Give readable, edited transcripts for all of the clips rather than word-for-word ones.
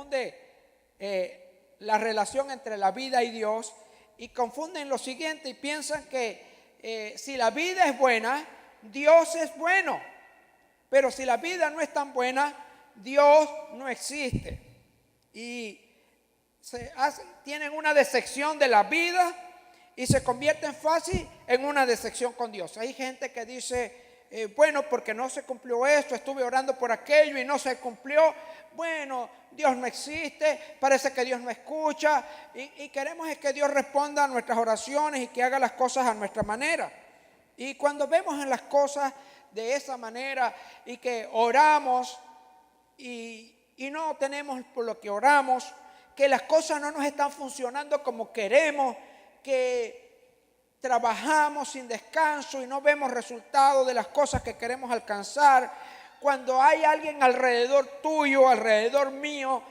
confunde la relación entre la vida y Dios, y confunden lo siguiente y piensan que si la vida es buena, Dios es bueno, pero si la vida no es tan buena, Dios no existe. Y tienen una decepción de la vida y se convierten fácil en una decepción con Dios. Hay gente que dice, bueno, porque no se cumplió esto, estuve orando por aquello y no se cumplió. Bueno, Dios no existe, parece que Dios no escucha y queremos es que Dios responda a nuestras oraciones y que haga las cosas a nuestra manera. Y cuando vemos en las cosas de esa manera y que oramos y no tenemos por lo que oramos, que las cosas no nos están funcionando como queremos, que trabajamos sin descanso y no vemos resultados de las cosas que queremos alcanzar, cuando hay alguien alrededor tuyo, alrededor mío,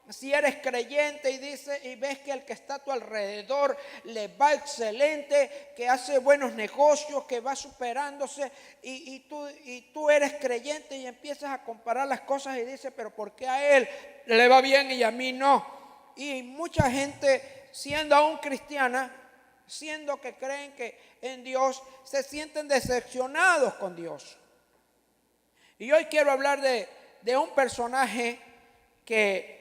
si eres creyente y ves que el que está a tu alrededor le va excelente, que hace buenos negocios, que va superándose y tú eres creyente y empiezas a comparar las cosas y dices, pero ¿por qué a él le va bien y a mí no? Y mucha gente, siendo aún cristiana, siendo que creen que en Dios, se sienten decepcionados con Dios. Y hoy quiero hablar de un personaje que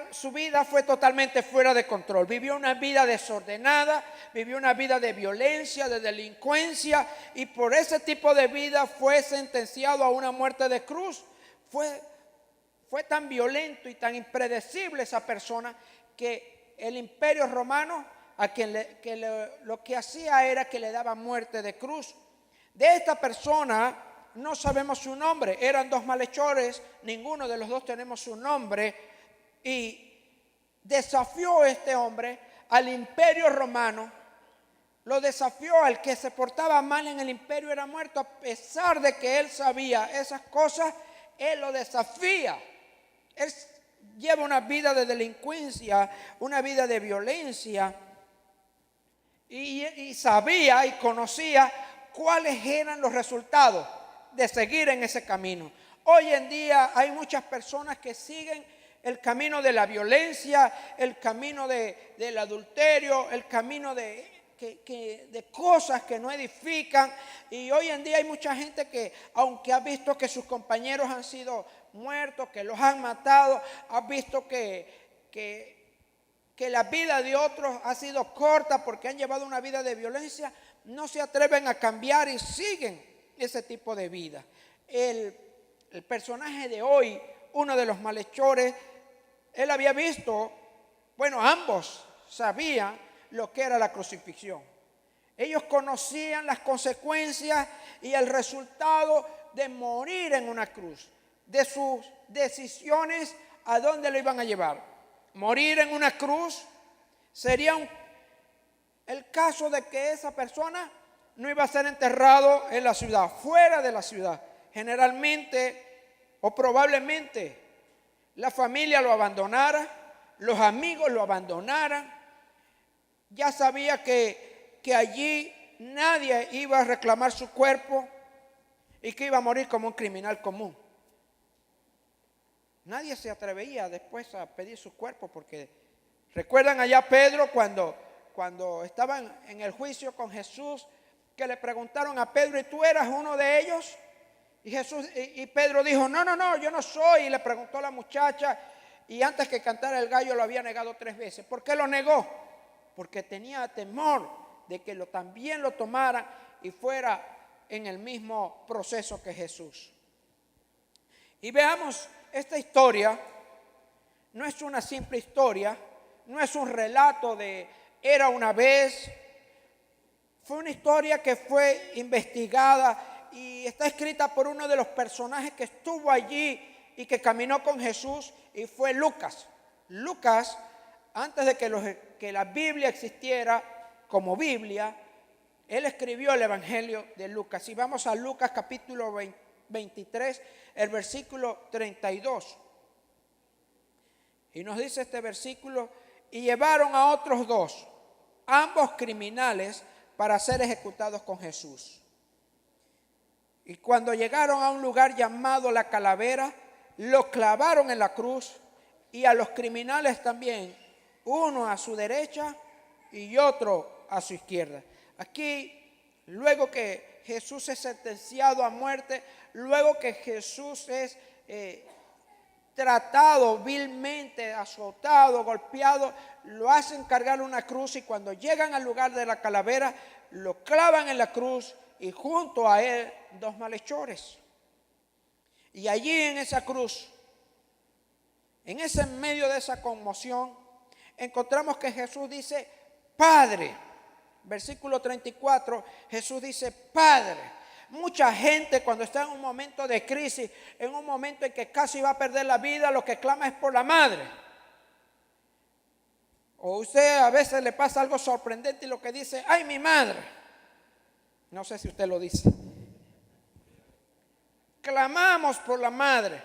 su vida fue totalmente fuera de control. Vivió una vida desordenada, vivió una vida de violencia, de delincuencia, y por ese tipo de vida fue sentenciado a una muerte de cruz. Fue tan violento y tan impredecible esa persona que el Imperio Romano lo que hacía era que le daba muerte de cruz. De esta persona no sabemos su nombre, eran dos malhechores, ninguno de los dos tenemos su nombre, y desafió este hombre al Imperio Romano, lo desafió. Al que se portaba mal en el imperio era muerto, a pesar de que él sabía esas cosas, él lo desafía. Él lleva una vida de delincuencia, una vida de violencia, y sabía y conocía cuáles eran los resultados de seguir en ese camino. Hoy en día hay muchas personas que siguen el camino de la violencia, el camino del adulterio, el camino de cosas que no edifican. Y hoy en día hay mucha gente que, aunque ha visto que sus compañeros han sido muertos, que los han matado, ha visto que la vida de otros ha sido corta porque han llevado una vida de violencia, no se atreven a cambiar y siguen ese tipo de vida. El personaje de hoy, uno de los malhechores, él había visto, bueno, ambos sabían lo que era la crucifixión. Ellos conocían las consecuencias y el resultado de morir en una cruz, de sus decisiones a dónde lo iban a llevar. Morir en una cruz sería el caso de que esa persona no iba a ser enterrado en la ciudad, fuera de la ciudad. Generalmente o probablemente la familia lo abandonara, los amigos lo abandonaran. Ya sabía que allí nadie iba a reclamar su cuerpo y que iba a morir como un criminal común. Nadie se atrevía después a pedir su cuerpo, porque recuerdan allá Pedro cuando estaban en el juicio con Jesús, que le preguntaron a Pedro, ¿y tú eras uno de ellos? Y Pedro dijo, no, yo no soy. Y le preguntó a la muchacha, y antes que cantara el gallo lo había negado 3 veces. ¿Por qué lo negó? Porque tenía temor de que también lo tomaran y fuera en el mismo proceso que Jesús. Y veamos, esta historia no es una simple historia, no es un relato de era una vez. Fue una historia que fue investigada y está escrita por uno de los personajes que estuvo allí y que caminó con Jesús, y fue Lucas. Lucas, antes de que la Biblia existiera como Biblia, él escribió el Evangelio de Lucas. Y vamos a Lucas capítulo 23, el versículo 32. Y nos dice este versículo: y llevaron a otros 2, ambos criminales, para ser ejecutados con Jesús. Y cuando llegaron a un lugar llamado La Calavera, lo clavaron en la cruz, y a los criminales también, uno a su derecha y otro a su izquierda. Aquí, luego que Jesús es sentenciado a muerte, luego que Jesús es tratado vilmente, azotado, golpeado, lo hacen cargar una cruz, y cuando llegan al lugar de la calavera, lo clavan en la cruz y junto a él dos malhechores. Y allí en esa cruz, en ese medio de esa conmoción, encontramos que Jesús dice, Padre. Versículo 34, Jesús dice, Padre. Mucha gente cuando está en un momento de crisis, en un momento en que casi va a perder la vida, lo que clama es por la madre. O usted a veces le pasa algo sorprendente y lo que dice, ay, mi madre. No sé si usted lo dice. Clamamos por la madre.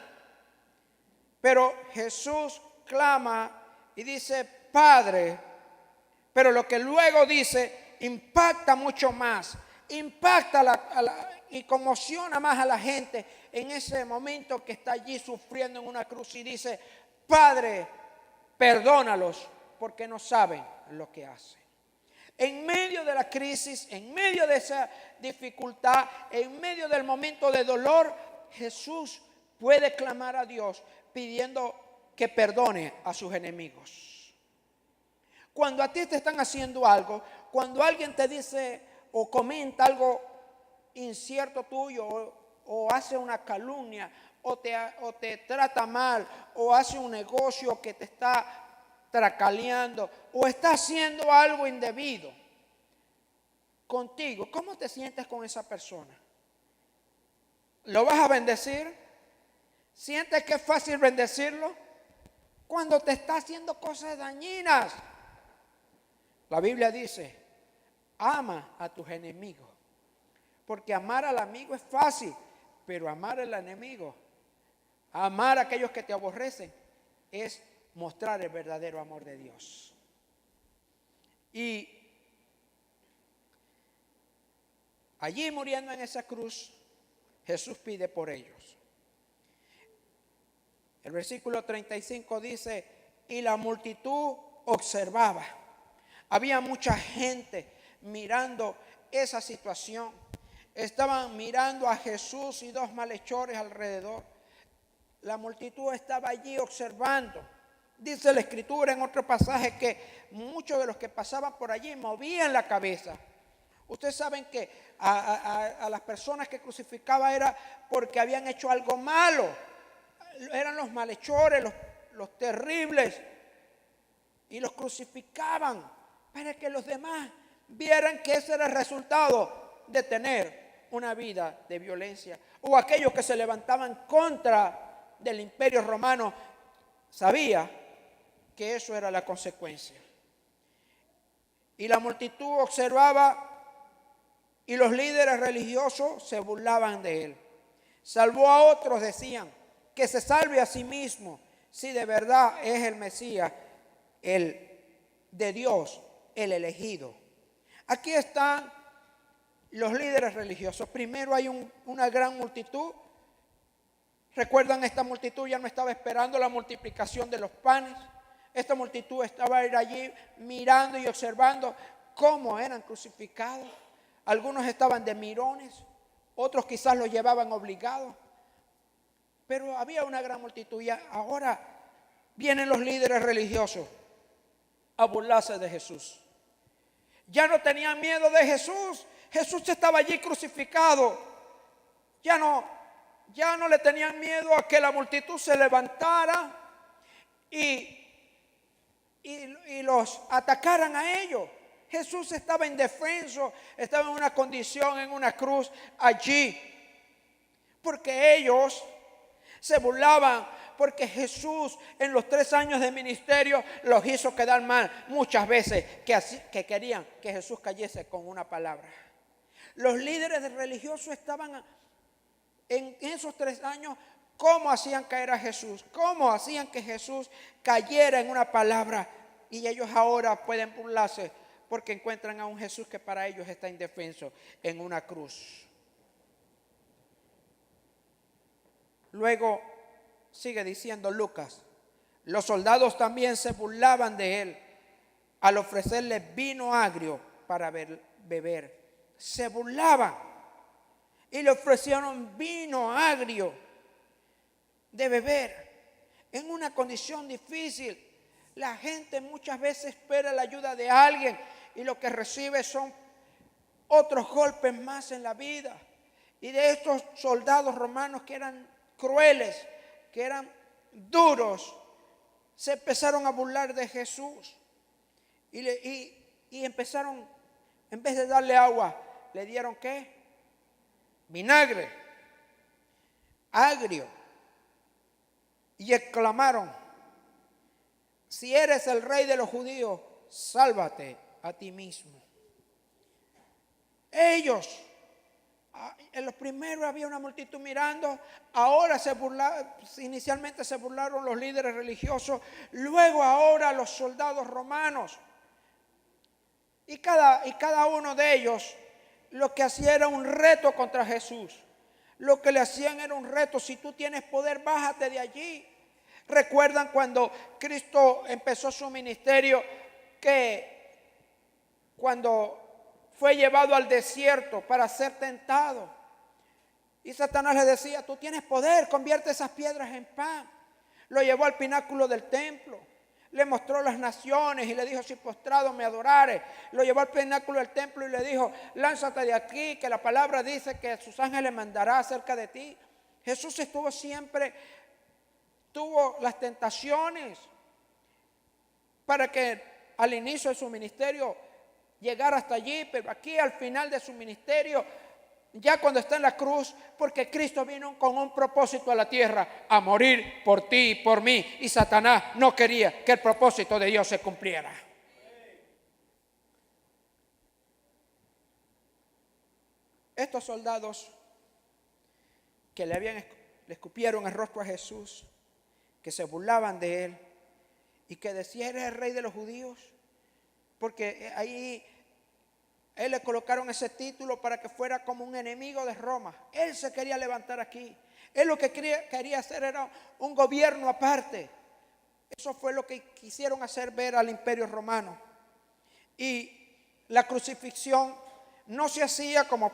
Pero Jesús clama y dice, Padre. Pero lo que luego dice impacta mucho más. Impacta y conmociona más a la gente en ese momento que está allí sufriendo en una cruz y dice, Padre, perdónalos porque no saben lo que hacen. En medio de la crisis, en medio de esa dificultad, en medio del momento de dolor, Jesús puede clamar a Dios pidiendo que perdone a sus enemigos. Cuando a ti te están haciendo algo, cuando alguien te dice o comenta algo incierto tuyo, o hace una calumnia, o te trata mal, o hace un negocio que te está tracaleando, o está haciendo algo indebido contigo, ¿cómo te sientes con esa persona? ¿Lo vas a bendecir? ¿Sientes que es fácil bendecirlo? Cuando te está haciendo cosas dañinas. La Biblia dice, ama a tus enemigos. Porque amar al amigo es fácil, pero amar al enemigo, amar a aquellos que te aborrecen, es mostrar el verdadero amor de Dios. Y allí muriendo en esa cruz, Jesús pide por ellos. El versículo 35 dice, y la multitud observaba. Había mucha gente mirando esa situación. Estaban mirando a Jesús y dos malhechores alrededor. La multitud estaba allí observando. Dice la Escritura en otro pasaje que muchos de los que pasaban por allí movían la cabeza. Ustedes saben que a las personas que crucificaba era porque habían hecho algo malo. Eran los malhechores, los terribles. Y los crucificaban para que los demás vieran que ese era el resultado de tener una vida de violencia. O aquellos que se levantaban contra del imperio romano sabía que eso era la consecuencia. Y la multitud observaba y los líderes religiosos se burlaban de él. Salvó a otros, decían, que se salve a sí mismo si de verdad es el Mesías, el de Dios, el elegido. Aquí están los líderes religiosos. Primero hay una gran multitud. Recuerdan, esta multitud ya no estaba esperando la multiplicación de los panes. Esta multitud estaba allí mirando y observando cómo eran crucificados. Algunos estaban de mirones, otros quizás los llevaban obligados. Pero había una gran multitud y ahora vienen los líderes religiosos a burlarse de Jesús. Ya no tenían miedo de Jesús. Jesús estaba allí crucificado. Ya no le tenían miedo a que la multitud se levantara y los atacaran a ellos. Jesús estaba indefenso, estaba en una condición, en una cruz allí. Porque ellos se burlaban, porque Jesús en los 3 años de ministerio los hizo quedar mal muchas veces, que querían que Jesús cayese con una palabra. Los líderes religiosos estaban en esos 3 años, ¿cómo hacían caer a Jesús? ¿Cómo hacían que Jesús cayera en una palabra? Y ellos ahora pueden burlarse porque encuentran a un Jesús que para ellos está indefenso en una cruz. Luego sigue diciendo Lucas, Los soldados también se burlaban de él al ofrecerle vino agrio para beber. Se burlaban y le ofrecieron vino agrio de beber en una condición difícil. La gente muchas veces espera la ayuda de alguien y lo que recibe son otros golpes más en la vida. Y de estos soldados romanos que eran crueles, que eran duros, se empezaron a burlar de Jesús. Y empezaron, en vez de darle agua, le dieron ¿qué? Vinagre, agrio. Y exclamaron: si eres el rey de los judíos, sálvate a ti mismo. Ellos, en los primeros había una multitud mirando, ahora inicialmente se burlaron los líderes religiosos, luego ahora los soldados romanos. Y cada uno de ellos lo que hacía era un reto contra Jesús. Lo que le hacían era un reto: si tú tienes poder, bájate de allí. ¿Recuerdan cuando Cristo empezó su ministerio, que cuando fue llevado al desierto para ser tentado, y Satanás le decía: tú tienes poder, convierte esas piedras en pan? Lo llevó al pináculo del templo, le mostró las naciones y le dijo: si postrado me adorares. Lo llevó al pináculo del templo y le dijo: lánzate de aquí, que la palabra dice que sus ángeles mandará acerca de ti. Jesús tuvo las tentaciones para que al inicio de su ministerio llegara hasta allí, pero aquí al final de su ministerio, ya cuando está en la cruz, porque Cristo vino con un propósito a la tierra: a morir por ti y por mí, y Satanás no quería que el propósito de Dios se cumpliera. Estos soldados que le escupieron el rostro a Jesús, que se burlaban de él y que decía: eres el rey de los judíos, porque ahí él le colocaron ese título para que fuera como un enemigo de Roma. Él se quería levantar aquí. Él lo que quería hacer era un gobierno aparte. Eso fue lo que quisieron hacer ver al imperio romano. Y la crucifixión no se hacía como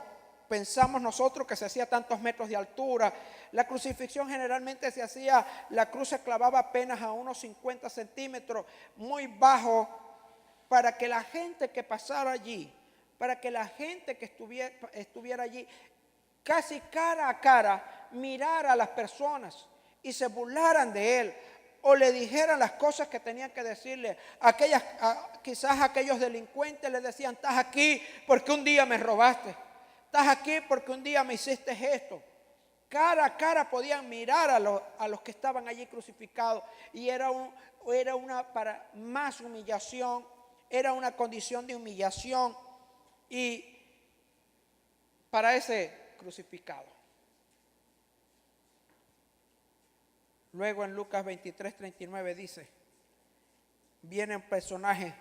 pensamos nosotros, que se hacía a tantos metros de altura. La crucifixión generalmente se hacía, la cruz se clavaba apenas a unos 50 centímetros, muy bajo, para que la gente que pasara allí, para que la gente que estuviera allí, casi cara a cara, mirara a las personas y se burlaran de él, o le dijeran las cosas que tenían que decirle. Quizás aquellos delincuentes le decían: estás aquí porque un día me robaste, estás aquí porque un día me hiciste esto. Cara a cara podían mirar a los que estaban allí crucificados, y era una para más humillación, era una condición de humillación y para ese crucificado. Luego en Lucas 23:39 dice: viene un personaje,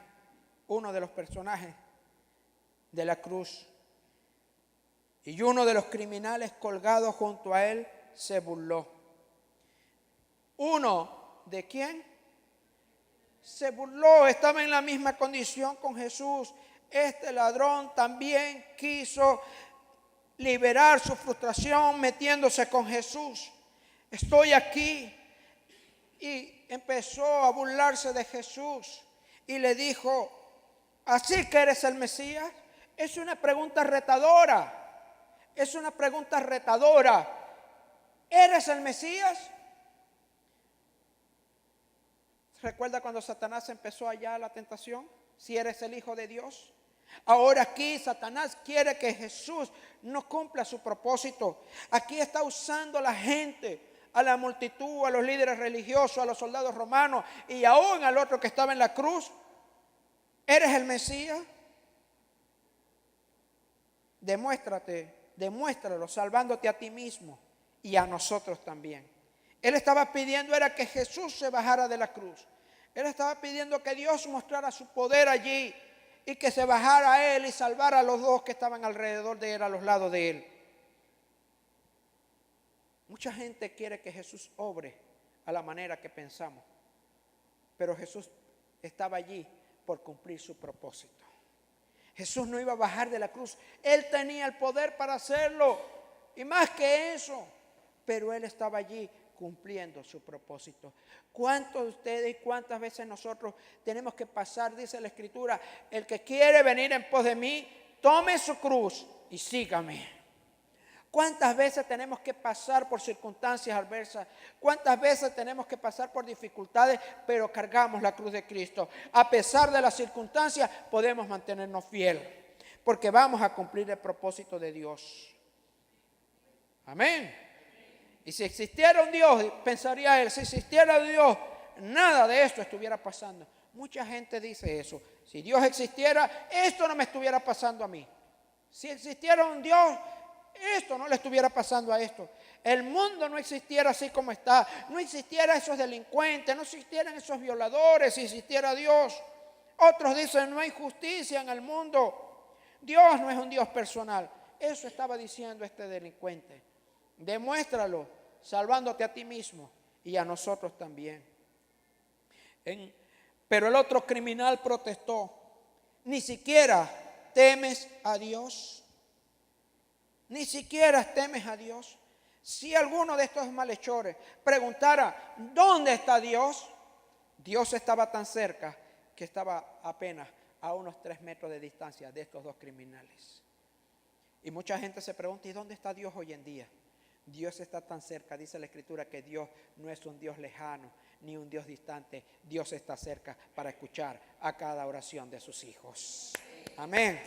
uno de los personajes de la cruz, y uno de los criminales colgados junto a él se burló. ¿Uno de quién? Se burló, estaba en la misma condición con Jesús. Este ladrón también quiso liberar su frustración metiéndose con Jesús. Estoy aquí. Y empezó a burlarse de Jesús y le dijo: ¿así que eres el Mesías? Es una pregunta retadora. Es una pregunta retadora. ¿Eres el Mesías? ¿Recuerda cuando Satanás empezó allá la tentación? Si eres el Hijo de Dios. Ahora aquí Satanás quiere que Jesús no cumpla su propósito. Aquí está usando a la gente, a la multitud, a los líderes religiosos, a los soldados romanos y aún al otro que estaba en la cruz. ¿Eres el Mesías? Demuéstralo salvándote a ti mismo y a nosotros también. Él estaba pidiendo era que Jesús se bajara de la cruz. Él estaba pidiendo que Dios mostrara su poder allí y que se bajara a él y salvara a los dos que estaban alrededor de él, a los lados de él. Mucha gente quiere que Jesús obre a la manera que pensamos. Pero Jesús estaba allí por cumplir su propósito. Jesús no iba a bajar de la cruz. Él tenía el poder para hacerlo. Y más que eso. Pero Él estaba allí cumpliendo su propósito. ¿Cuántos de ustedes y cuántas veces nosotros tenemos que pasar, dice la Escritura, el que quiere venir en pos de mí, tome su cruz y sígame? ¿Cuántas veces tenemos que pasar por circunstancias adversas? ¿Cuántas veces tenemos que pasar por dificultades, pero cargamos la cruz de Cristo? A pesar de las circunstancias, podemos mantenernos fieles, porque vamos a cumplir el propósito de Dios. Amén. Y si existiera un Dios, pensaría él, si existiera Dios, nada de esto estuviera pasando. Mucha gente dice eso. Si Dios existiera, esto no me estuviera pasando a mí. Si existiera un Dios, esto no le estuviera pasando a esto. El mundo no existiera así como está. No existiera esos delincuentes, no existieran esos violadores si existiera Dios. Otros dicen, no hay justicia en el mundo. Dios no es un Dios personal. Eso estaba diciendo este delincuente. Demuéstralo, salvándote a ti mismo y a nosotros también. Pero el otro criminal protestó. Ni siquiera temes a Dios. Ni siquiera temes a Dios. Si alguno de estos malhechores preguntara, ¿dónde está Dios? Dios estaba tan cerca que estaba apenas a unos 3 metros de distancia de estos dos criminales. Y mucha gente se pregunta, ¿y dónde está Dios hoy en día? Dios está tan cerca, dice la Escritura, que Dios no es un Dios lejano, ni un Dios distante. Dios está cerca para escuchar a cada oración de sus hijos. Amén.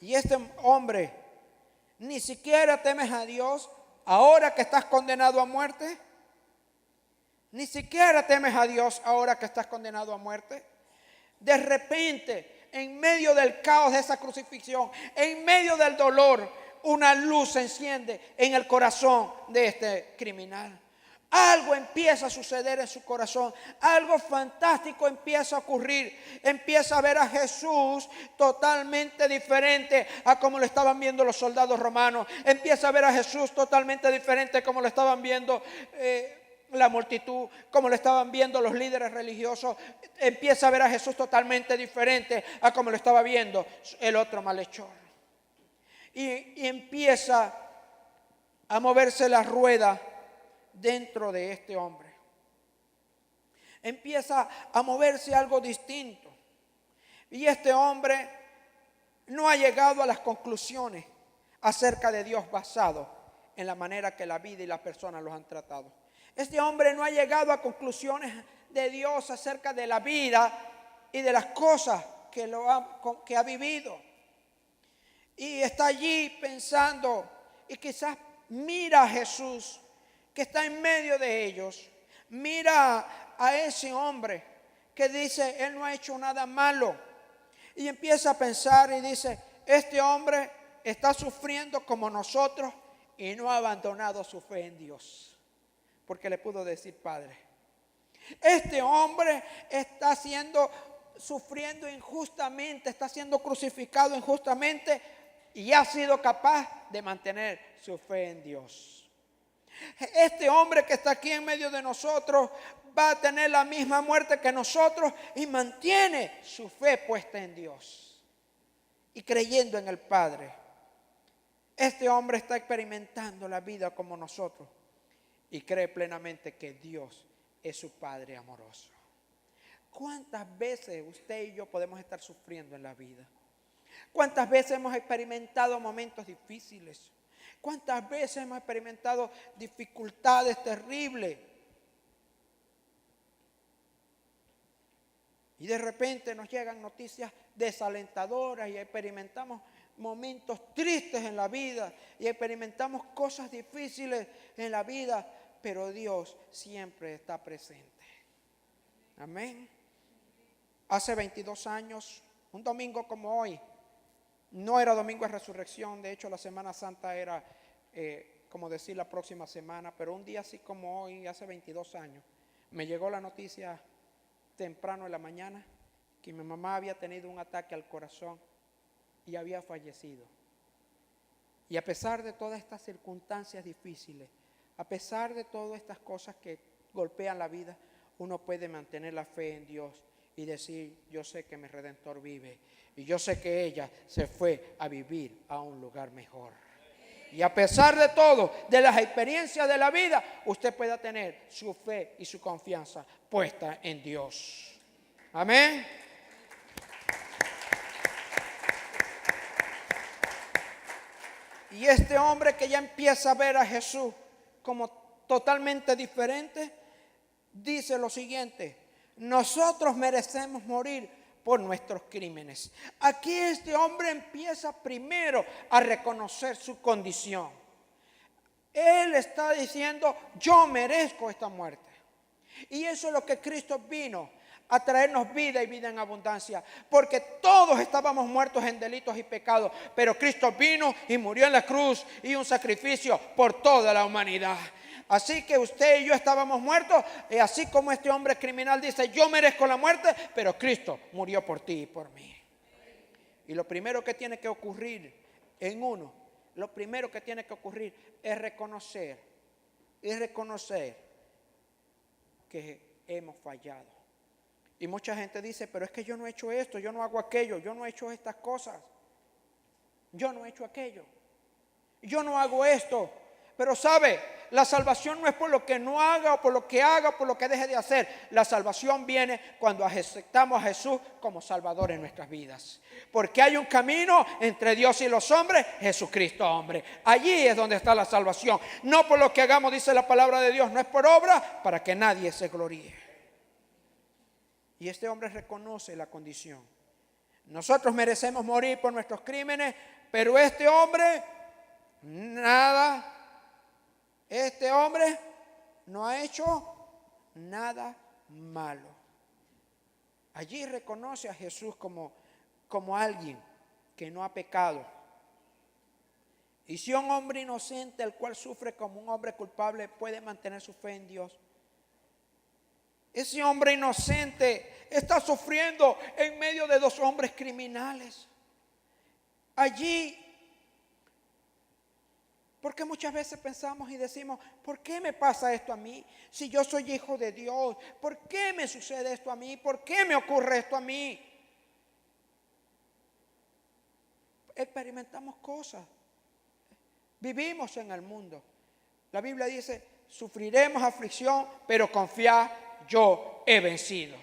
Y este hombre, ni siquiera temes a Dios ahora que estás condenado a muerte. Ni siquiera temes a Dios ahora que estás condenado a muerte. De repente, en medio del caos de esa crucifixión, en medio del dolor, una luz se enciende en el corazón de este criminal. Algo empieza a suceder en su corazón, algo fantástico empieza a ocurrir. Empieza a ver a Jesús totalmente diferente a como lo estaban viendo los soldados romanos. Empieza a ver a Jesús totalmente diferente a como lo estaban viendo la multitud, como lo estaban viendo los líderes religiosos. Empieza a ver a Jesús totalmente diferente a como lo estaba viendo el otro malhechor. Y empieza a moverse la rueda dentro de este hombre. Empieza a moverse algo distinto. Y este hombre no ha llegado a las conclusiones acerca de Dios basado en la manera que la vida y las personas los han tratado. Este hombre no ha llegado a conclusiones de Dios acerca de la vida y de las cosas que ha vivido. Y está allí pensando y quizás mira a Jesús que está en medio de ellos. Mira a ese hombre que dice, él no ha hecho nada malo. Y empieza a pensar y dice, este hombre está sufriendo como nosotros y no ha abandonado su fe en Dios. Porque le pudo decir, Padre, este hombre está sufriendo injustamente, está siendo crucificado injustamente y ha sido capaz de mantener su fe en Dios. Este hombre que está aquí en medio de nosotros va a tener la misma muerte que nosotros y mantiene su fe puesta en Dios y creyendo en el Padre. Este hombre está experimentando la vida como nosotros y cree plenamente que Dios es su Padre amoroso. ¿Cuántas veces usted y yo podemos estar sufriendo en la vida? ¿Cuántas veces hemos experimentado momentos difíciles? ¿Cuántas veces hemos experimentado dificultades terribles? Y de repente nos llegan noticias desalentadoras y experimentamos momentos tristes en la vida y experimentamos cosas difíciles en la vida, pero Dios siempre está presente. Amén. Hace 22 años, un domingo como hoy, no era domingo de resurrección, de hecho la Semana Santa era, como decir, la próxima semana, pero un día así como hoy, hace 22 años, me llegó la noticia temprano en la mañana que mi mamá había tenido un ataque al corazón y había fallecido. Y a pesar de todas estas circunstancias difíciles, a pesar de todas estas cosas que golpean la vida, uno puede mantener la fe en Dios y decir, yo sé que mi Redentor vive y yo sé que ella se fue a vivir a un lugar mejor. Y a pesar de todo, de las experiencias de la vida, usted pueda tener su fe y su confianza puesta en Dios. Amén. Y este hombre que ya empieza a ver a Jesús como totalmente diferente, dice lo siguiente: nosotros merecemos morir por nuestros crímenes. Aquí este hombre empieza primero a reconocer su condición. Él está diciendo, yo merezco esta muerte. Y eso es lo que Cristo vino a traernos vida y vida en abundancia, porque todos estábamos muertos en delitos y pecados, pero Cristo vino y murió en la cruz y un sacrificio por toda la humanidad. Así que usted y yo estábamos muertos, y así como este hombre criminal dice, yo merezco la muerte, pero Cristo murió por ti y por mí. Y lo primero que tiene que ocurrir en uno, lo primero que tiene que ocurrir es reconocer que hemos fallado. Y mucha gente dice, pero es que yo no he hecho esto, yo no hago aquello, yo no he hecho estas cosas, yo no he hecho aquello, yo no hago esto. Pero sabe, la salvación no es por lo que no haga o por lo que haga o por lo que deje de hacer. La salvación viene cuando aceptamos a Jesús como Salvador en nuestras vidas. Porque hay un camino entre Dios y los hombres, Jesucristo hombre. Allí es donde está la salvación. No por lo que hagamos, dice la palabra de Dios, no es por obra para que nadie se gloríe. Y este hombre reconoce la condición. Nosotros merecemos morir por nuestros crímenes, pero este hombre nada. Este hombre no ha hecho nada malo. Allí reconoce a Jesús como alguien que no ha pecado. Y si un hombre inocente, el cual sufre como un hombre culpable, puede mantener su fe en Dios, ese hombre inocente está sufriendo en medio de dos hombres criminales. Allí, porque muchas veces pensamos y decimos, ¿por qué me pasa esto a mí? Si yo soy hijo de Dios, ¿por qué me sucede esto a mí? ¿Por qué me ocurre esto a mí? Experimentamos cosas. Vivimos en el mundo. La Biblia dice, sufriremos aflicción, pero confiad, yo he vencido.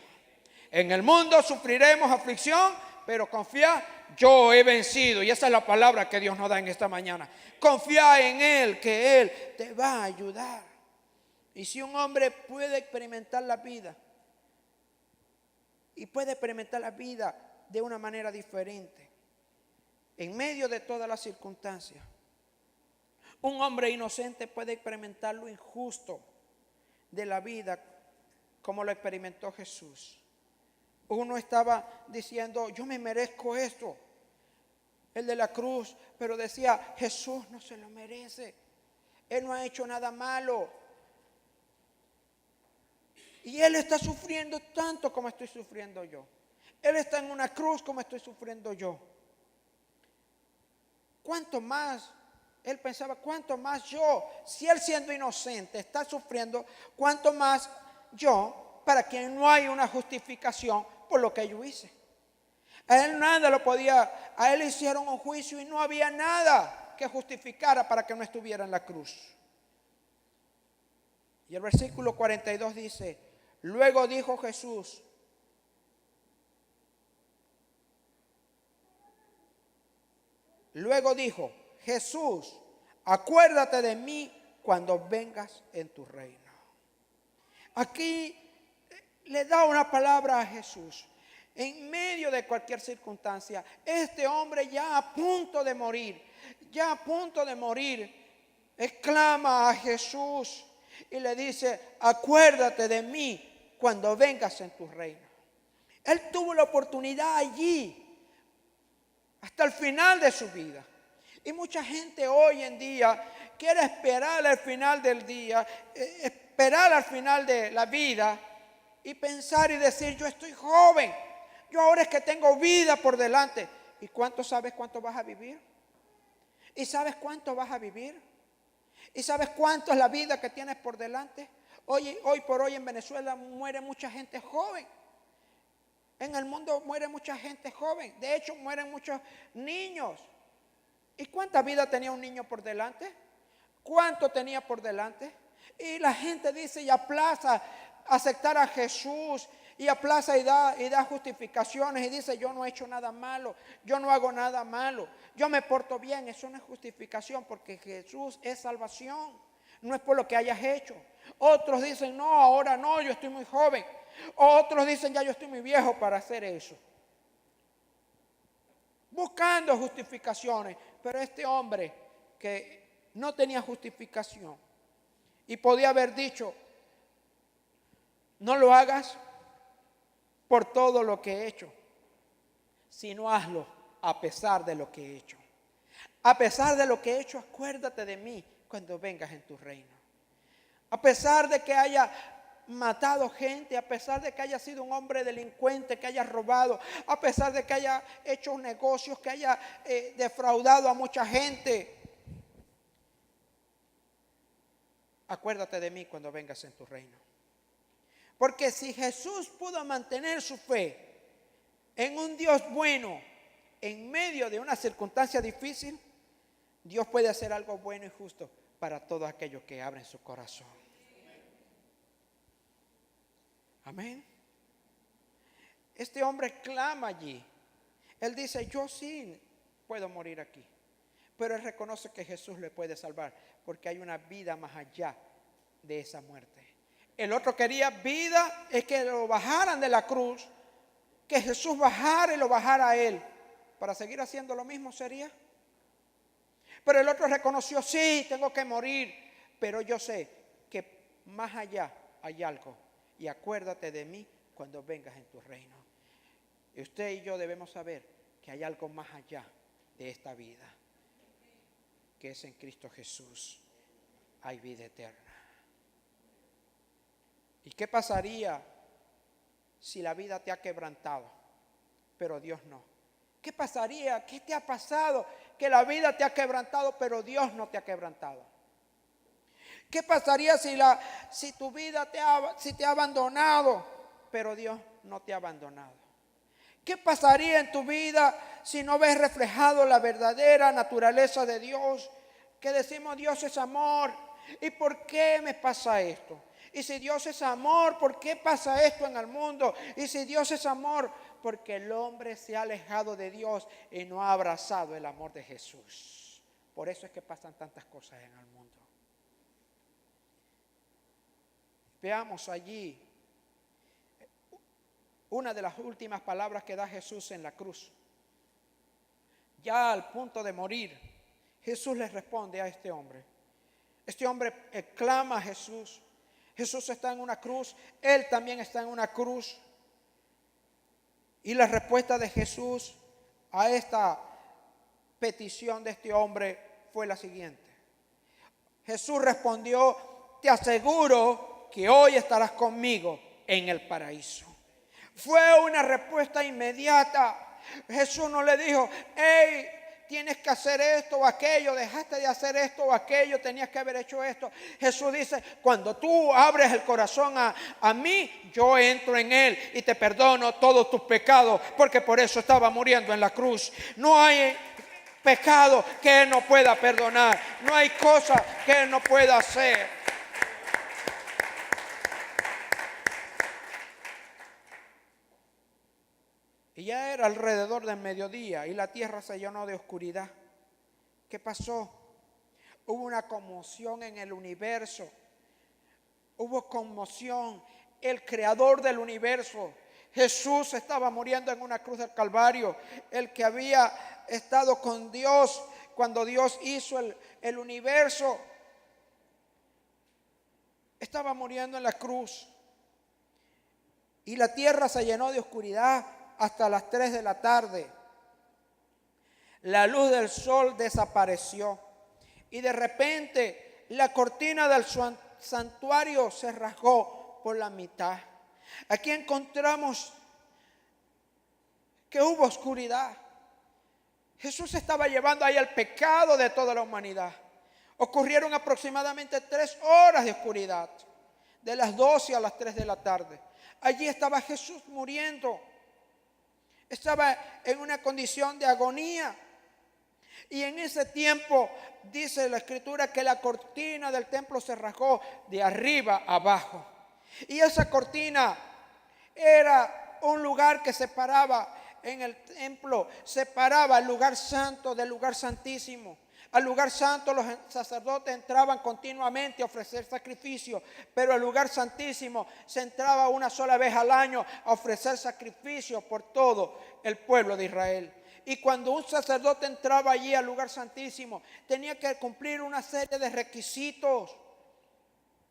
En el mundo sufriremos aflicción, pero confiad, yo he vencido. Y esa es la palabra que Dios nos da en esta mañana. Confía en Él, que Él te va a ayudar. Y si un hombre puede experimentar la vida, y puede experimentar la vida de una manera diferente, en medio de todas las circunstancias, un hombre inocente puede experimentar lo injusto de la vida como lo experimentó Jesús. Uno estaba diciendo, yo me merezco esto, el de la cruz, pero decía, Jesús no se lo merece, Él no ha hecho nada malo. Y Él está sufriendo tanto como estoy sufriendo yo. Él está en una cruz como estoy sufriendo yo. ¿Cuánto más? Él pensaba, ¿cuánto más yo? Si Él siendo inocente está sufriendo, ¿cuánto más yo? Para que no haya una justificación por lo que yo hice. A Él nada lo podía, a Él hicieron un juicio y no había nada que justificara para que no estuviera en la cruz. Y el versículo 42 dice, luego dijo Jesús, Jesús, acuérdate de mí cuando vengas en tu reino. Aquí le da una palabra a Jesús. En medio de cualquier circunstancia, este hombre ya a punto de morir, exclama a Jesús y le dice, acuérdate de mí cuando vengas en tu reino. Él tuvo la oportunidad allí hasta el final de su vida. Y mucha gente hoy en día quiere esperar al final del día, esperar al final de la vida y pensar y decir, yo estoy joven, yo ahora es que tengo vida por delante. ¿Y cuánto sabes cuánto vas a vivir? ¿Y sabes cuánto vas a vivir? ¿Y sabes cuánto es la vida que tienes por delante? Hoy por hoy en Venezuela muere mucha gente joven. En el mundo muere mucha gente joven. De hecho, mueren muchos niños. ¿Y cuánta vida tenía un niño por delante? ¿Cuánto tenía por delante? Y la gente dice y aplaza aceptar a Jesús, y aplaza y da justificaciones y dice: yo no he hecho nada malo, yo no hago nada malo, yo me porto bien. Eso no es justificación, porque Jesús es salvación, no es por lo que hayas hecho. Otros dicen: no, ahora no, yo estoy muy joven. Otros dicen: ya yo estoy muy viejo para hacer eso, buscando justificaciones. Pero este hombre que no tenía justificación y podía haber dicho: no lo hagas por todo lo que he hecho, sino hazlo a pesar de lo que he hecho. A pesar de lo que he hecho, acuérdate de mí cuando vengas en tu reino. A pesar de que haya matado gente, a pesar de que haya sido un hombre delincuente, que haya robado, a pesar de que haya hecho negocios, que haya defraudado a mucha gente, acuérdate de mí cuando vengas en tu reino. Porque si Jesús pudo mantener su fe en un Dios bueno en medio de una circunstancia difícil, Dios puede hacer algo bueno y justo para todos aquellos que abren su corazón. Amén. Este hombre clama allí. Él dice: yo sí puedo morir aquí. Pero él reconoce que Jesús le puede salvar, porque hay una vida más allá de esa muerte. El otro quería vida, es que lo bajaran de la cruz, que Jesús bajara y lo bajara a él. Para seguir haciendo lo mismo sería. Pero el otro reconoció: sí, tengo que morir, pero yo sé que más allá hay algo. Y acuérdate de mí cuando vengas en tu reino. Y usted y yo debemos saber que hay algo más allá de esta vida, que es en Cristo Jesús. Hay vida eterna. ¿Y qué pasaría si la vida te ha quebrantado, pero Dios no? ¿Qué pasaría? ¿Qué te ha pasado? Que la vida te ha quebrantado, pero Dios no te ha quebrantado. ¿Qué pasaría si tu vida te ha abandonado, pero Dios no te ha abandonado? ¿Qué pasaría en tu vida si no ves reflejado la verdadera naturaleza de Dios? Que decimos: Dios es amor, ¿y por qué me pasa esto? Y si Dios es amor, ¿por qué pasa esto en el mundo? Y si Dios es amor, porque el hombre se ha alejado de Dios y no ha abrazado el amor de Jesús. Por eso es que pasan tantas cosas en el mundo. Veamos allí una de las últimas palabras que da Jesús en la cruz. Ya al punto de morir, Jesús le responde a este hombre. Este hombre clama a Jesús. Jesús está en una cruz, él también está en una cruz. Y la respuesta de Jesús a esta petición de este hombre fue la siguiente. Jesús respondió: te aseguro que hoy estarás conmigo en el paraíso. Fue una respuesta inmediata. Jesús no le dijo: hey, tienes que hacer esto o aquello, dejaste de hacer esto o aquello, tenías que haber hecho esto. Jesús dice: cuando tú abres el corazón a mí, yo entro en él y te perdono todos tus pecados, porque por eso estaba muriendo en la cruz. No hay pecado que él no pueda perdonar, no hay cosa que él no pueda hacer. Y ya era alrededor del mediodía y la tierra se llenó de oscuridad. ¿Qué pasó? Hubo una conmoción en el universo. Hubo conmoción. El creador del universo, Jesús, estaba muriendo en una cruz del Calvario. El que había estado con Dios cuando Dios hizo el universo, estaba muriendo en la cruz. Y la tierra se llenó de oscuridad hasta las 3 de la tarde. La luz del sol desapareció y de repente la cortina del santuario se rasgó por la mitad. Aquí encontramos que hubo oscuridad. Jesús estaba llevando ahí el pecado de toda la humanidad. Ocurrieron aproximadamente 3 horas de oscuridad, de las 12 a las 3 de la tarde. Allí estaba Jesús muriendo. Estaba en una condición de agonía. Y en ese tiempo dice la Escritura que la cortina del templo se rasgó de arriba a abajo. Y esa cortina era un lugar que separaba en el templo, separaba el lugar santo del lugar santísimo. Al lugar santo los sacerdotes entraban continuamente a ofrecer sacrificios, pero al lugar santísimo se entraba una sola vez al año a ofrecer sacrificios por todo el pueblo de Israel. Y cuando un sacerdote entraba allí al lugar santísimo, tenía que cumplir una serie de requisitos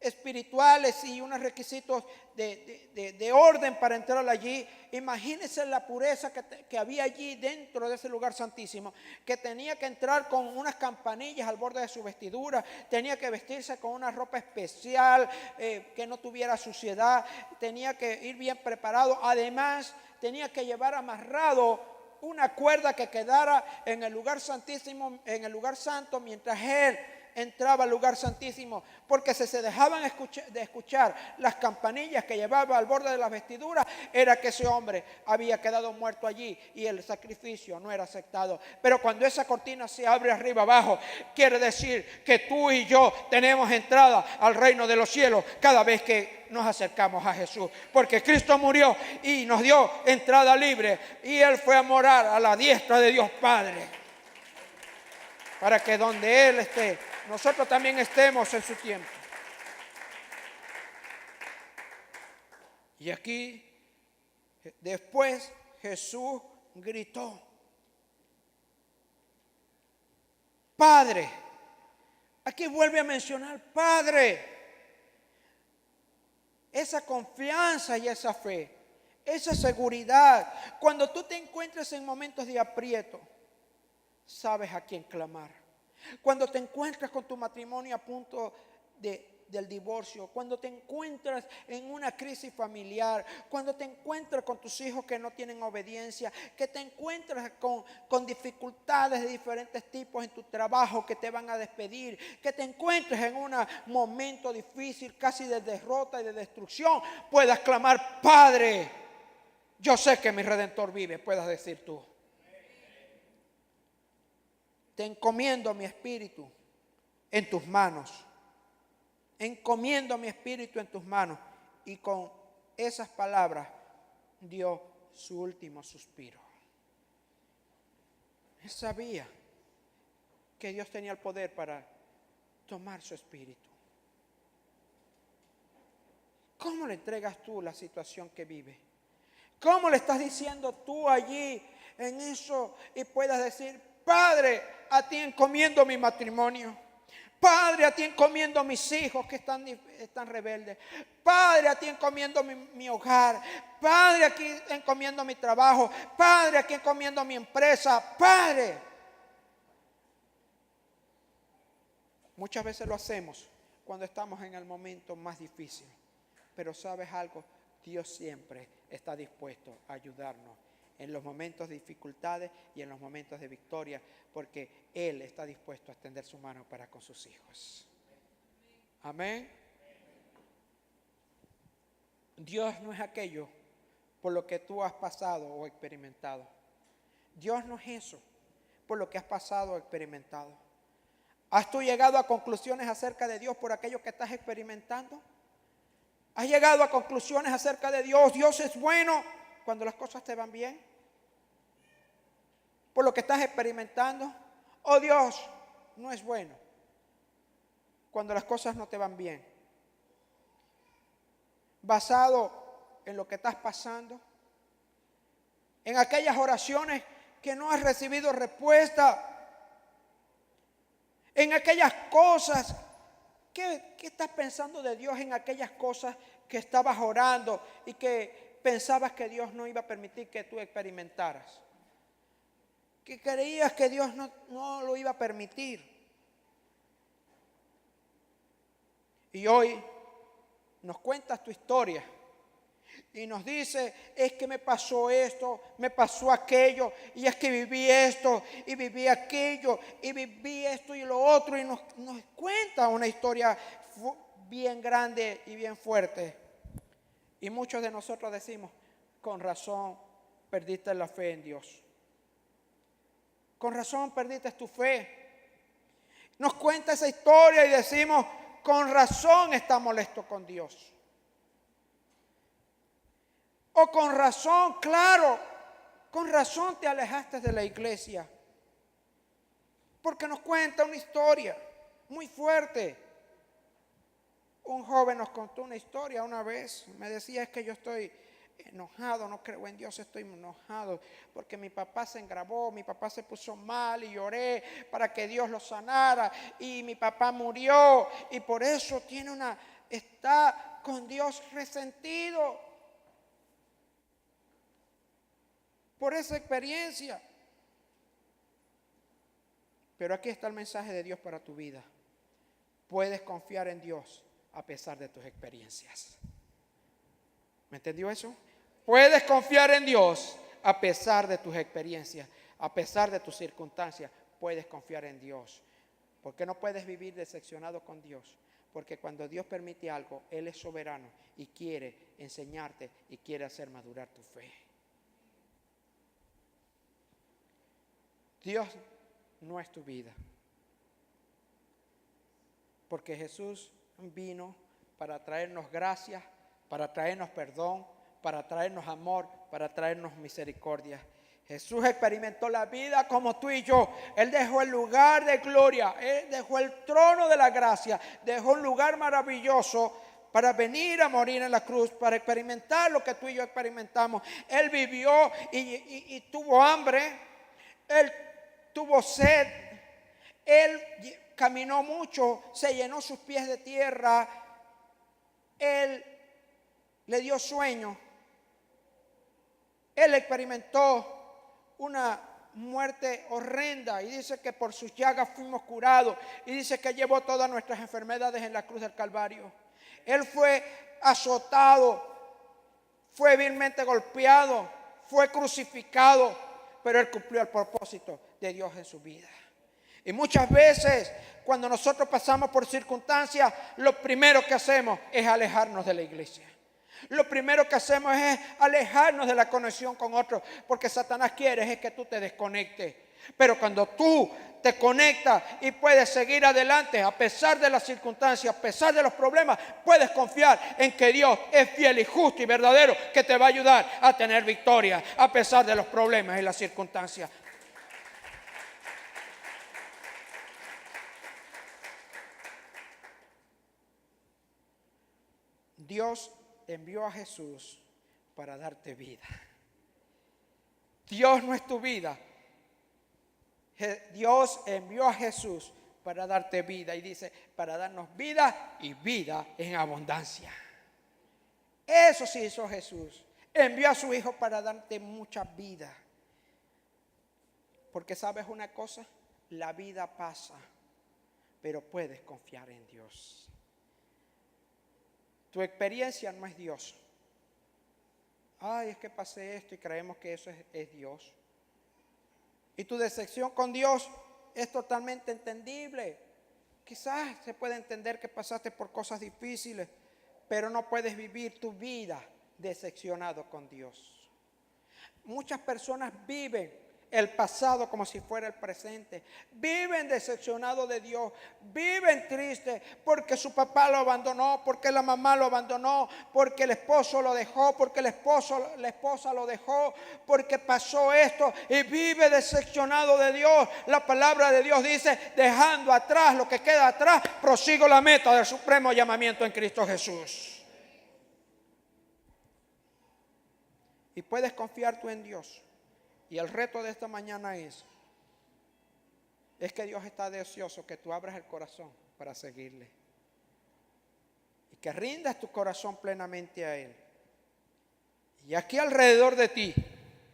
espirituales y unos requisitos de orden para entrar allí. Imagínense la pureza que había allí dentro de ese lugar santísimo, que tenía que entrar con unas campanillas al borde de su vestidura, tenía que vestirse con una ropa especial que no tuviera suciedad, tenía que ir bien preparado. Además tenía que llevar amarrado una cuerda que quedara en el lugar santísimo, en el lugar santo, mientras él entraba al lugar santísimo, porque si se dejaban de escuchar las campanillas que llevaba al borde de las vestiduras, era que ese hombre había quedado muerto allí y el sacrificio no era aceptado. Pero cuando esa cortina se abre arriba abajo, quiere decir que tú y yo tenemos entrada al reino de los cielos cada vez que nos acercamos a Jesús, porque Cristo murió y nos dio entrada libre, y Él fue a morar a la diestra de Dios Padre, para que donde Él esté, nosotros también estemos en su tiempo. Y aquí, después, Jesús gritó: Padre. Aquí vuelve a mencionar Padre. Esa confianza y esa fe, esa seguridad. Cuando tú te encuentres en momentos de aprieto, sabes a quién clamar. Cuando te encuentras con tu matrimonio a punto del divorcio, cuando te encuentras en una crisis familiar, cuando te encuentras con tus hijos que no tienen obediencia, que te encuentras con dificultades de diferentes tipos en tu trabajo, que te van a despedir, que te encuentres en un momento difícil, casi de derrota y de destrucción, puedas clamar: Padre, yo sé que mi Redentor vive, puedas decir tú. Te encomiendo mi espíritu en tus manos. Encomiendo mi espíritu en tus manos. Y con esas palabras dio su último suspiro. Él sabía que Dios tenía el poder para tomar su espíritu. ¿Cómo le entregas tú la situación que vive? ¿Cómo le estás diciendo tú allí en eso y puedas decir: Padre, a ti encomiendo mi matrimonio. Padre, a ti encomiendo mis hijos que están rebeldes. Padre, a ti encomiendo mi hogar. Padre, aquí encomiendo mi trabajo. Padre, aquí encomiendo mi empresa. Padre. Muchas veces lo hacemos cuando estamos en el momento más difícil. Pero ¿sabes algo? Dios siempre está dispuesto a ayudarnos en los momentos de dificultades y en los momentos de victoria, porque Él está dispuesto a extender su mano para con sus hijos. Amén. Dios no es aquello por lo que tú has pasado o experimentado. Dios no es eso por lo que has pasado o experimentado. ¿Has tú llegado a conclusiones acerca de Dios por aquello que estás experimentando? ¿Has llegado a conclusiones acerca de Dios? Dios es bueno cuando las cosas te van bien, por lo que estás experimentando. ¿O Dios no es bueno cuando las cosas no te van bien? Basado en lo que estás pasando, en aquellas oraciones que no has recibido respuesta, en aquellas cosas. ¿Qué estás pensando de Dios en aquellas cosas que estabas orando y que pensabas que Dios no iba a permitir que tú experimentaras? Que creías que Dios no lo iba a permitir. Y hoy nos cuentas tu historia y nos dice, es que me pasó esto, me pasó aquello, y es que viví esto, y viví aquello, y viví esto y lo otro, y nos cuenta una historia bien grande y bien fuerte. Y muchos de nosotros decimos, con razón perdiste la fe en Dios. Con razón perdiste tu fe. Nos cuenta esa historia y decimos, con razón está molesto con Dios. O con razón, claro, con razón te alejaste de la iglesia. Porque nos cuenta una historia muy fuerte. Un joven nos contó una historia una vez. Me decía, es que yo estoy enojado, no creo en Dios, estoy enojado porque mi papá se engravó, mi papá se puso mal y lloré para que Dios lo sanara y mi papá murió y por eso está con Dios resentido por esa experiencia. Pero aquí está el mensaje de Dios para tu vida. Puedes confiar en Dios a pesar de tus experiencias. ¿Me entendió eso? Puedes confiar en Dios a pesar de tus experiencias, a pesar de tus circunstancias. Puedes confiar en Dios. ¿Por qué no puedes vivir decepcionado con Dios? Porque cuando Dios permite algo, Él es soberano y quiere enseñarte y quiere hacer madurar tu fe. Dios no es tu vida. Porque Jesús vino para traernos gracia, para traernos perdón, para traernos amor, para traernos misericordia. Jesús experimentó la vida como tú y yo. Él dejó el lugar de gloria, Él dejó el trono de la gracia, dejó un lugar maravilloso para venir a morir en la cruz, para experimentar lo que tú y yo experimentamos. Él vivió y tuvo hambre, Él tuvo sed, Él caminó mucho, se llenó sus pies de tierra, Él le dio sueño, Él experimentó una muerte horrenda y dice que por sus llagas fuimos curados y dice que llevó todas nuestras enfermedades en la cruz del Calvario. Él fue azotado, fue vilmente golpeado, fue crucificado, pero Él cumplió el propósito de Dios en su vida. Y muchas veces cuando nosotros pasamos por circunstancias, lo primero que hacemos es alejarnos de la iglesia. Lo primero que hacemos es alejarnos de la conexión con otros, porque Satanás quiere es que tú te desconectes. Pero cuando tú te conectas y puedes seguir adelante a pesar de las circunstancias, a pesar de los problemas, puedes confiar en que Dios es fiel y justo y verdadero, que te va a ayudar a tener victoria a pesar de los problemas y las circunstancias. Dios envió a Jesús para darte vida. Dios no es tu vida. Dios envió a Jesús para darte vida y dice, para darnos vida y vida en abundancia. Eso sí hizo Jesús. Envió a su Hijo para darte mucha vida. Porque sabes una cosa, la vida pasa, pero puedes confiar en Dios. Tu experiencia no es Dios. Ay, es que pasé esto y creemos que eso es Dios. Y tu decepción con Dios es totalmente entendible. Quizás se puede entender que pasaste por cosas difíciles, pero no puedes vivir tu vida decepcionado con Dios. Muchas personas viven el pasado como si fuera el presente. Viven decepcionados de Dios. Viven tristes porque su papá lo abandonó, porque la mamá lo abandonó, porque el esposo lo dejó, porque la esposa lo dejó, porque pasó esto y vive decepcionado de Dios. La palabra de Dios dice, dejando atrás lo que queda atrás, prosigo la meta del supremo llamamiento en Cristo Jesús. Y puedes confiar tú en Dios. Y el reto de esta mañana es que Dios está deseoso que tú abras el corazón para seguirle. Y que rindas tu corazón plenamente a Él. Y aquí alrededor de ti,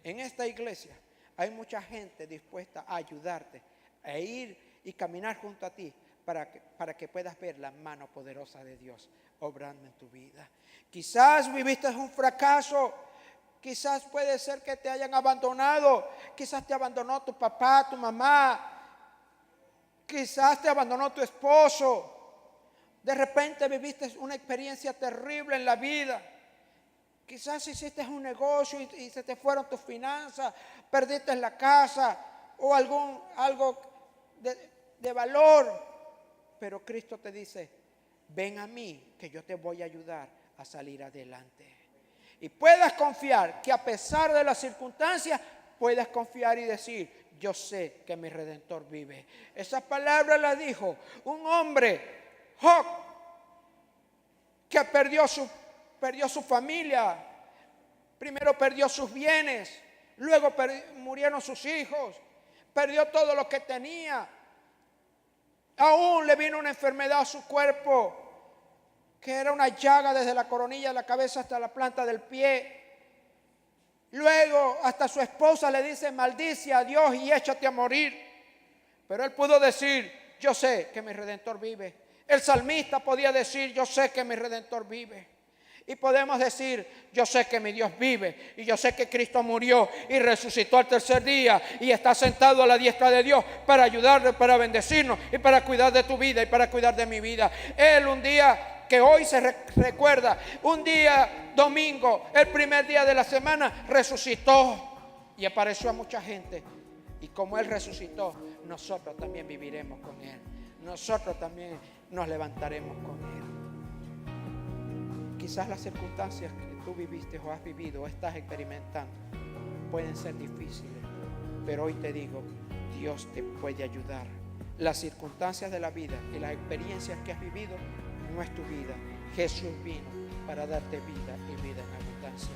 en esta iglesia, hay mucha gente dispuesta a ayudarte, a ir y caminar junto a ti para que puedas ver la mano poderosa de Dios obrando en tu vida. Quizás viviste un fracaso, quizás puede ser que te hayan abandonado, quizás te abandonó tu papá, tu mamá, quizás te abandonó tu esposo. De repente viviste una experiencia terrible en la vida. Quizás hiciste un negocio y se te fueron tus finanzas, perdiste la casa o algo de valor. Pero Cristo te dice, ven a mí que yo te voy a ayudar a salir adelante. Y puedas confiar que a pesar de las circunstancias, puedas confiar y decir, yo sé que mi Redentor vive. Esas palabras las dijo un hombre, Job, que perdió su familia. Primero perdió sus bienes, luego murieron sus hijos, perdió todo lo que tenía. Aún le vino una enfermedad a su cuerpo, que era una llaga desde la coronilla de la cabeza hasta la planta del pie. Luego hasta su esposa le dice, maldice a Dios y échate a morir. Pero él pudo decir, yo sé que mi Redentor vive. El salmista podía decir, yo sé que mi Redentor vive. Y podemos decir, yo sé que mi Dios vive y yo sé que Cristo murió y resucitó al tercer día y está sentado a la diestra de Dios para ayudarnos, para bendecirnos y para cuidar de tu vida y para cuidar de mi vida. Él un día que hoy se recuerda, un día domingo, el primer día de la semana, resucitó y apareció a mucha gente. Y como Él resucitó, nosotros también viviremos con Él. Nosotros también nos levantaremos con Él. Quizás las circunstancias que tú viviste o has vivido o estás experimentando pueden ser difíciles, pero hoy te digo, Dios te puede ayudar. Las circunstancias de la vida y las experiencias que has vivido no es tu vida. Jesús vino para darte vida y vida en abundancia.